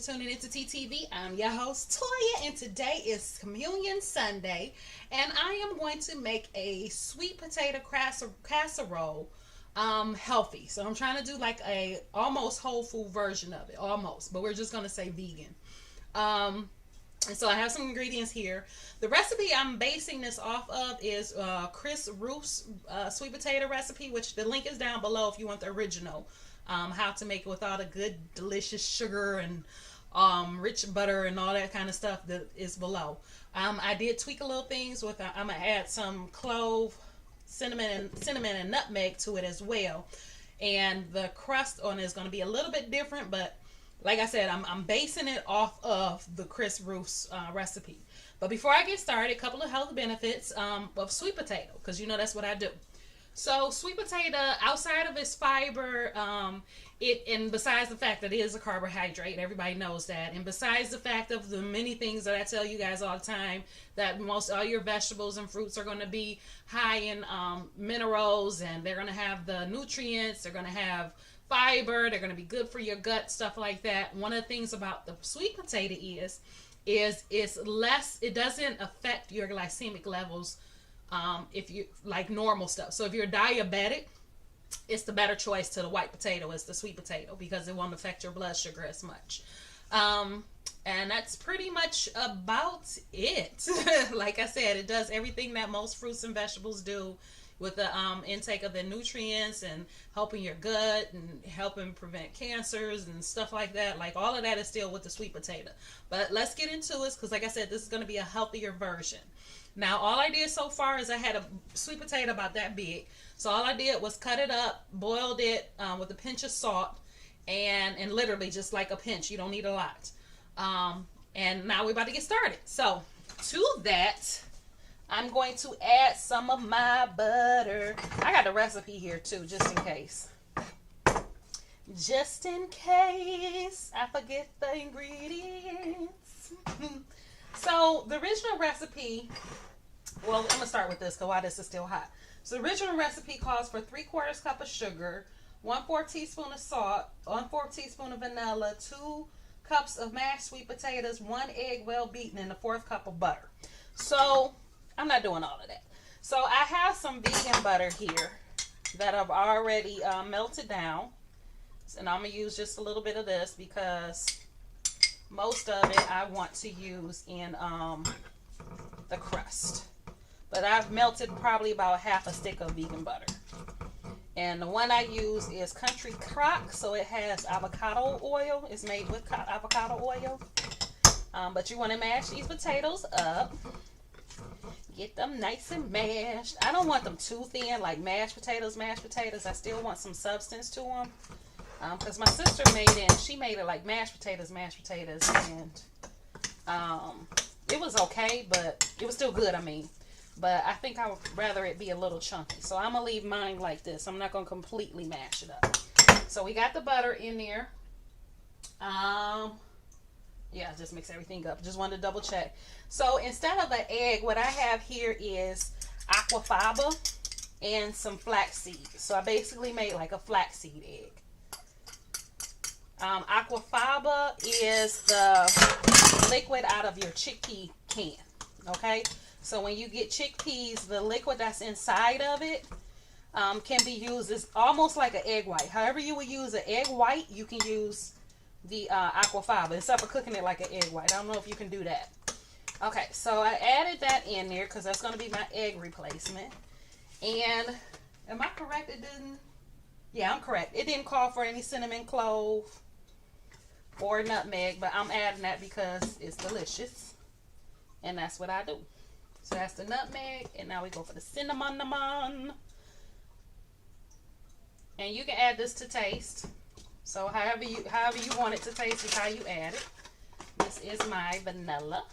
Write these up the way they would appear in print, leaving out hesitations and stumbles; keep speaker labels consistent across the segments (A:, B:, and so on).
A: tuning into TTV. I'm your host, Toya, and today is Communion Sunday, and I am going to make a sweet potato casserole healthy. So I'm trying to do like a almost whole food version of it, almost, but we're just going to say vegan. And so I have some ingredients here. The recipe I'm basing this off of is Chris Roof's sweet potato recipe, which the link is down below if you want the original. How to make it with all the good, delicious sugar and rich butter and all that kind of stuff that is below. I did tweak a little things with. I'm gonna add some clove, cinnamon and nutmeg to it as well. And the crust on it is going to be a little bit different, but like I said, I'm basing it off of the Chris Roof's recipe. But before I get started, a couple of health benefits of sweet potato, because you know that's what I do. So sweet potato, outside of its fiber, and besides the fact that it is a carbohydrate, everybody knows that, and besides the fact of the many things that I tell you guys all the time, that most all your vegetables and fruits are going to be high in minerals, and they're going to have the nutrients, they're going to have fiber, they're going to be good for your gut, stuff like that. One of the things about the sweet potato is it's less, it doesn't affect your glycemic levels if you like normal stuff. So if you're diabetic, it's the better choice to the white potato is the sweet potato, because it won't affect your blood sugar as much. And that's pretty much about it. Like I said, it does everything that most fruits and vegetables do, with the intake of the nutrients and helping your gut and helping prevent cancers and stuff like that. Like all of that is still with the sweet potato. But let's get into it, because like I said, this is going to be a healthier version. Now all I did so far is I had a sweet potato about that big. So all I did was cut it up, boiled it with a pinch of salt, and literally just like a pinch. You don't need a lot. And now we're about to get started. So to that, I'm going to add some of my butter. I got the recipe here too, just in case. Just in case I forget the ingredients. So the original recipe, well, I'm going to start with this because while this is still hot. So the original recipe calls for 3/4 cup of sugar, 1/4 teaspoon of salt, 1/4 teaspoon of vanilla, 2 cups of mashed sweet potatoes, 1 egg well beaten, and a 1/4 cup of butter. So I'm not doing all of that. So I have some vegan butter here that I've already melted down. And I'm going to use just a little bit of this because most of it I want to use in the crust. But I've melted probably about half a stick of vegan butter. And the one I use is Country Crock. So it has avocado oil. It's made with avocado oil. But you want to mash these potatoes up. Get them nice and mashed. I don't want them too thin, like mashed potatoes. I still want some substance to them. Because my sister made it, and she made it like mashed potatoes. And it was okay, but it was still good, I mean. But I think I would rather it be a little chunky. So I'm going to leave mine like this. I'm not going to completely mash it up. So we got the butter in there. Yeah, just mix everything up. Just wanted to double check. So instead of an egg, what I have here is aquafaba and some flaxseed. So I basically made like a flaxseed egg. Aquafaba is the liquid out of your chickpea can. Okay? So when you get chickpeas, the liquid that's inside of it can be used as almost like an egg white. However you would use an egg white, you can use the aquafaba, except for cooking it like an egg white. I don't know if you can do that. Okay, so I added that in there because that's going to be my egg replacement. And am I correct? It didn't. Yeah, I'm correct. It didn't call for any cinnamon, clove, or nutmeg, but I'm adding that because it's delicious, and that's what I do. So that's the nutmeg, and now we go for the cinnamon. And you can add this to taste. So however you want it to taste is how you add it. This is my vanilla.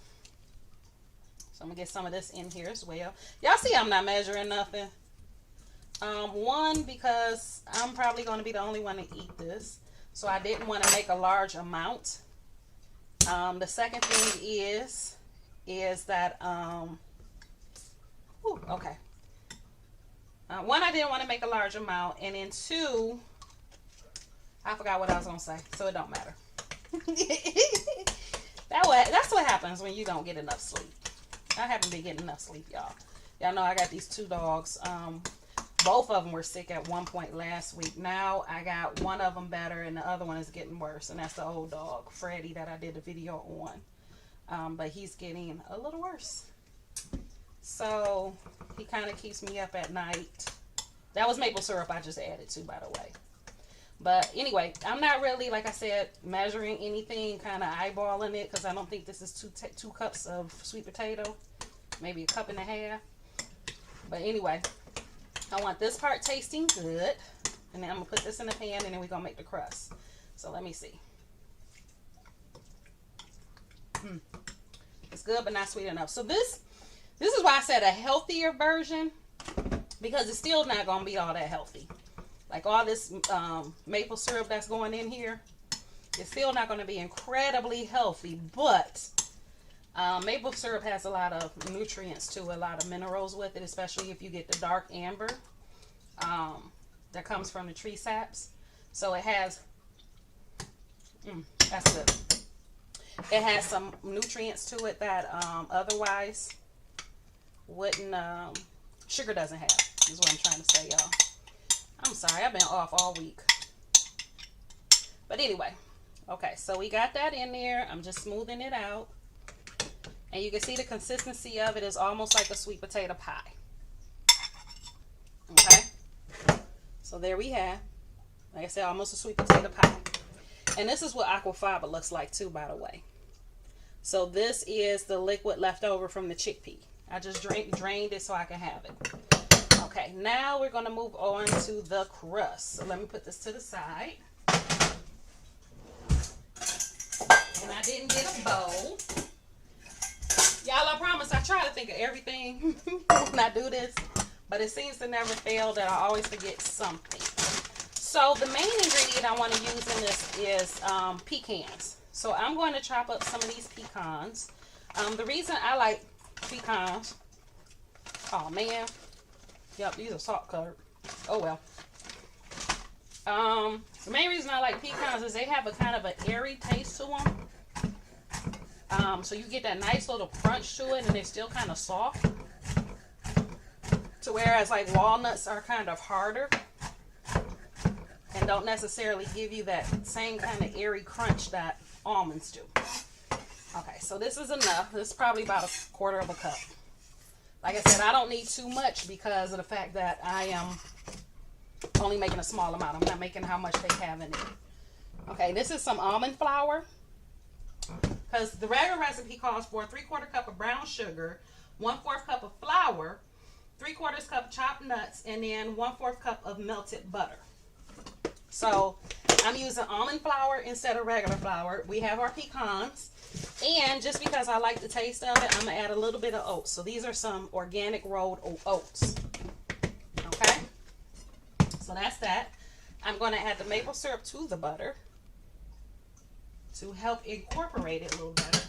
A: So I'm gonna get some of this in here as well. Y'all see I'm not measuring nothing. One, because I'm probably gonna be the only one to eat this, so I didn't want to make a large amount. The second thing is that okay. One, I didn't want to make a large amount, and then two, I forgot what I was gonna say, so it don't matter. That's what happens when you don't get enough sleep. I haven't been getting enough sleep, y'all. Y'all know I got these two dogs. Both of them were sick at one point last week. Now I got one of them better and the other one is getting worse. And that's the old dog, Freddie, that I did a video on. But he's getting a little worse. So he kind of keeps me up at night. That was maple syrup I just added to, by the way. But anyway, I'm not really, like I said, measuring anything, kind of eyeballing it, because I don't think this is two cups of sweet potato. Maybe a cup and a half. But anyway, I want this part tasting good. And then I'm going to put this in the pan, and then we're going to make the crust. So let me see. It's good, but not sweet enough. So this is why I said a healthier version, because it's still not going to be all that healthy. Like all this maple syrup that's going in here, it's still not going to be incredibly healthy, but maple syrup has a lot of nutrients to it, a lot of minerals with it, especially if you get the dark amber that comes from the tree saps. So it has, that's good. It has some nutrients to it that otherwise wouldn't, sugar doesn't have, is what I'm trying to say, y'all. I'm sorry, I've been off all week. But anyway, okay, so we got that in there. I'm just smoothing it out. And you can see the consistency of it is almost like a sweet potato pie. Okay, so there we have, like I said, almost a sweet potato pie. And this is what aquafaba looks like too, by the way. So this is the liquid left over from the chickpea. I just drained it so I can have it. Okay, now we're going to move on to the crust. So let me put this to the side. And I didn't get a bowl. Y'all, I promise I try to think of everything when I do this, but it seems to never fail that I always forget something. So the main ingredient I want to use in this is pecans. So I'm going to chop up some of these pecans. The reason I like pecans, oh man, yep, these are salt covered. Oh well. The main reason I like pecans is they have a kind of an airy taste to them. So you get that nice little crunch to it, and they're still kind of soft. To whereas like walnuts are kind of harder and don't necessarily give you that same kind of airy crunch that almonds do. Okay, so this is enough. This is probably about 1/4 of a cup. Like I said, I don't need too much because of the fact that I am only making a small amount. I'm not making how much they have in it. Okay, this is some almond flour. Because the regular recipe calls for 3/4 cup of brown sugar, 1/4 cup of flour, 3/4 cup chopped nuts, and then 1/4 cup of melted butter. So I'm using almond flour instead of regular flour. We have our pecans. And just because I like the taste of it, I'm going to add a little bit of oats. So these are some organic rolled oats. Okay? So that's that. I'm going to add the maple syrup to the butter to help incorporate it a little better.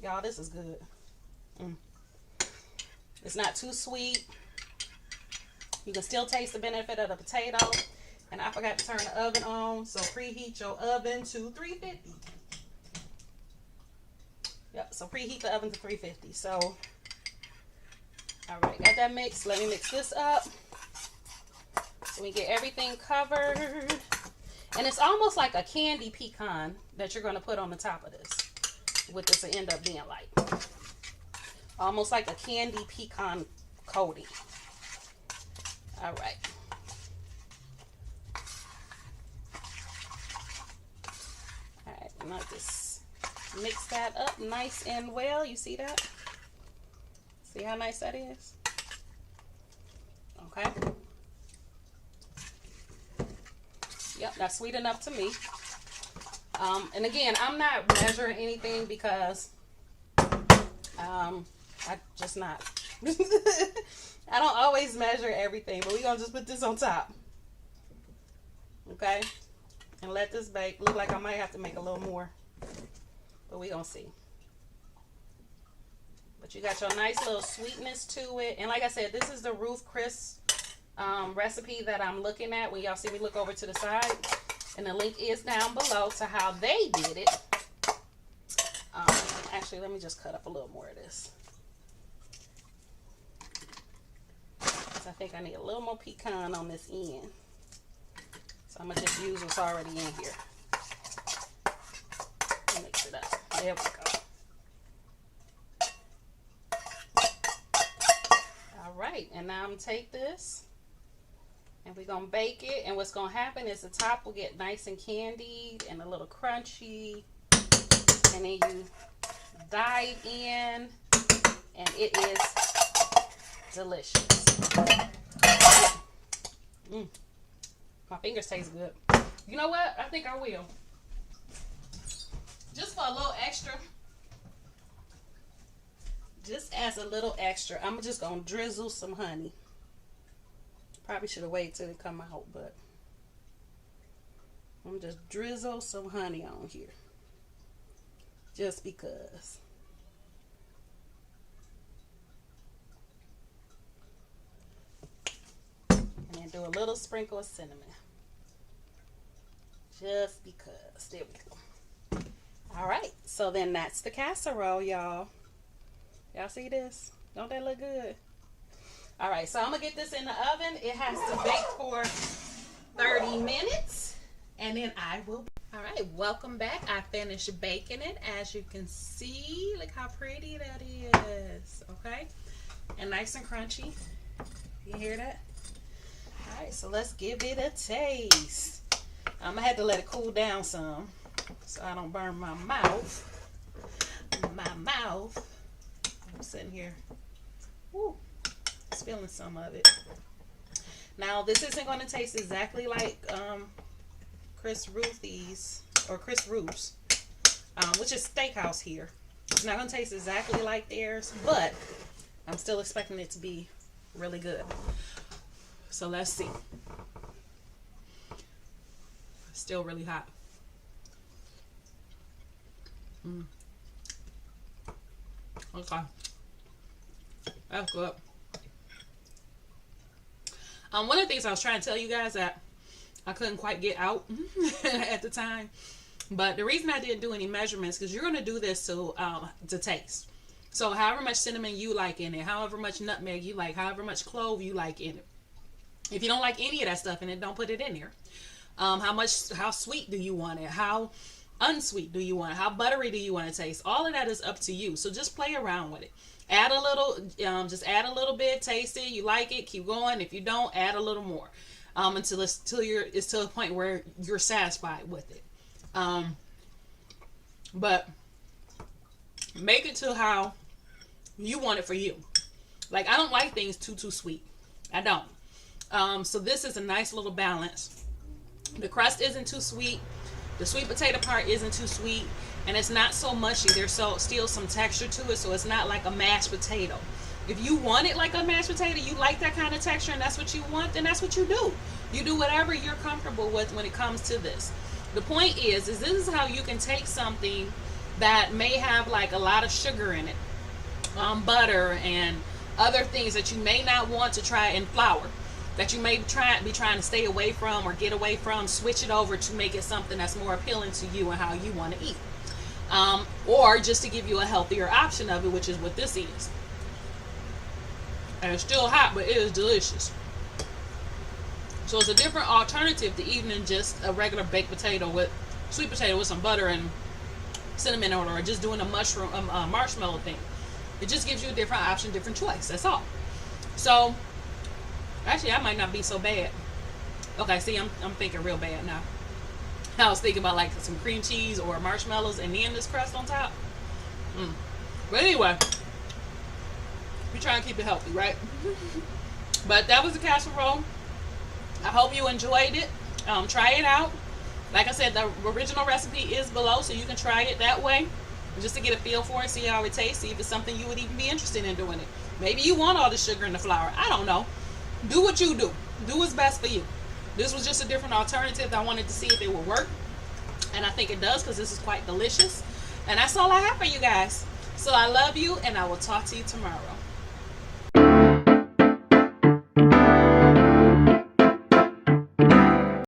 A: Y'all, this is good. It's not too sweet. You can still taste the benefit of the potato. And I forgot to turn the oven on, so preheat your oven to 350. Yep, so preheat the oven to 350. So, all right, got that mixed. Let me mix this up so we get everything covered. And it's almost like a candy pecan that you're going to put on the top of this. What this will end up being like. Almost like a candy pecan coating. All right. And I just mix that up nice and well. You see that? See how nice that is? Okay. Yep, that's sweet enough to me. And again, I'm not measuring anything because I just not. I don't always measure everything, but we're going to just put this on top. Okay? And let this bake. Look like I might have to make a little more. But we're going to see. But you got your nice little sweetness to it. And like I said, this is the Ruth Chris recipe that I'm looking at. When y'all see me look over to the side. And the link is down below to how they did it. Actually, let me just cut up a little more of this. I think I need a little more pecan on this end. So I'm going to just use what's already in here. Mix it up. There we go. Alright, and now I'm going to take this and we're going to bake it. And what's going to happen is the top will get nice and candied and a little crunchy. And then you dive in and it is delicious. My fingers taste good. You know what? I think I will. Just for a little extra. Just as a little extra, I'm just going to drizzle some honey. Probably should have waited till it come out, but I'm just drizzle some honey on here. Just because. And then do a little sprinkle of cinnamon. Just because. There we go. Alright, so then that's the casserole, y'all. Y'all see this? Don't that look good? Alright, so I'm going to get this in the oven. It has to bake for 30 minutes. And then I will... Alright, welcome back. I finished baking it. As you can see, look how pretty that is. Okay? And nice and crunchy. You hear that? Alright, so let's give it a taste. I'm going to have to let it cool down some so I don't burn my mouth. I'm sitting here. Woo. Just feeling some of it. Now, this isn't going to taste exactly like Chris Ruthie's or Chris Ruth's, which is steakhouse here. It's not going to taste exactly like theirs, but I'm still expecting it to be really good. So let's see. Still really hot. Okay. That's good. One of the things I was trying to tell you guys that I couldn't quite get out at the time, but the reason I didn't do any measurements because you're going to do this to taste. So however much cinnamon you like in it, however much nutmeg you like, however much clove you like in it. If you don't like any of that stuff in it, don't put it in there. How sweet do you want it? How unsweet do you want it? How buttery do you want to taste? All of that is up to you. So just play around with it. Add a little, just add a little bit, taste it. You like it, keep going. If you don't, add a little more. Until it's to a point where you're satisfied with it. But make it to how you want it for you. Like, I don't like things too sweet. I don't. So this is a nice little balance. The crust isn't too sweet. The sweet potato part isn't too sweet. And it's not so mushy. There's still some texture to it. So it's not like a mashed potato. If you want it like a mashed potato, you like that kind of texture and that's what you want, then that's what you do. You do whatever you're comfortable with when it comes to this. The point is this is how you can take something that may have like a lot of sugar in it, butter and other things that you may not want to try, in flour that you may be trying to stay away from or get away from. Switch it over to make it something that's more appealing to you and how you want to eat, or just to give you a healthier option of it, which is what this is. And it's still hot, but it is delicious. So it's a different alternative to eating just a regular baked potato with sweet potato with some butter and cinnamon on it, or just doing a marshmallow thing. It just gives you a different option, different choice. That's all. So actually, I might not be so bad. Okay, see, I'm thinking real bad now. I was thinking about like some cream cheese or marshmallows and then this crust on top. But anyway, we try and keep it healthy, right? But that was the casserole. I hope you enjoyed it. Try it out. Like I said, the original recipe is below, so you can try it that way, just to get a feel for it, see how it tastes, see if it's something you would even be interested in doing it. Maybe you want all the sugar and the flour. I don't know. Do what you do. Do what's best for you. This was just a different alternative. I wanted to see if it would work, and I think it does because this is quite delicious. And that's all I have for you guys. So I love you, and I will talk to you tomorrow.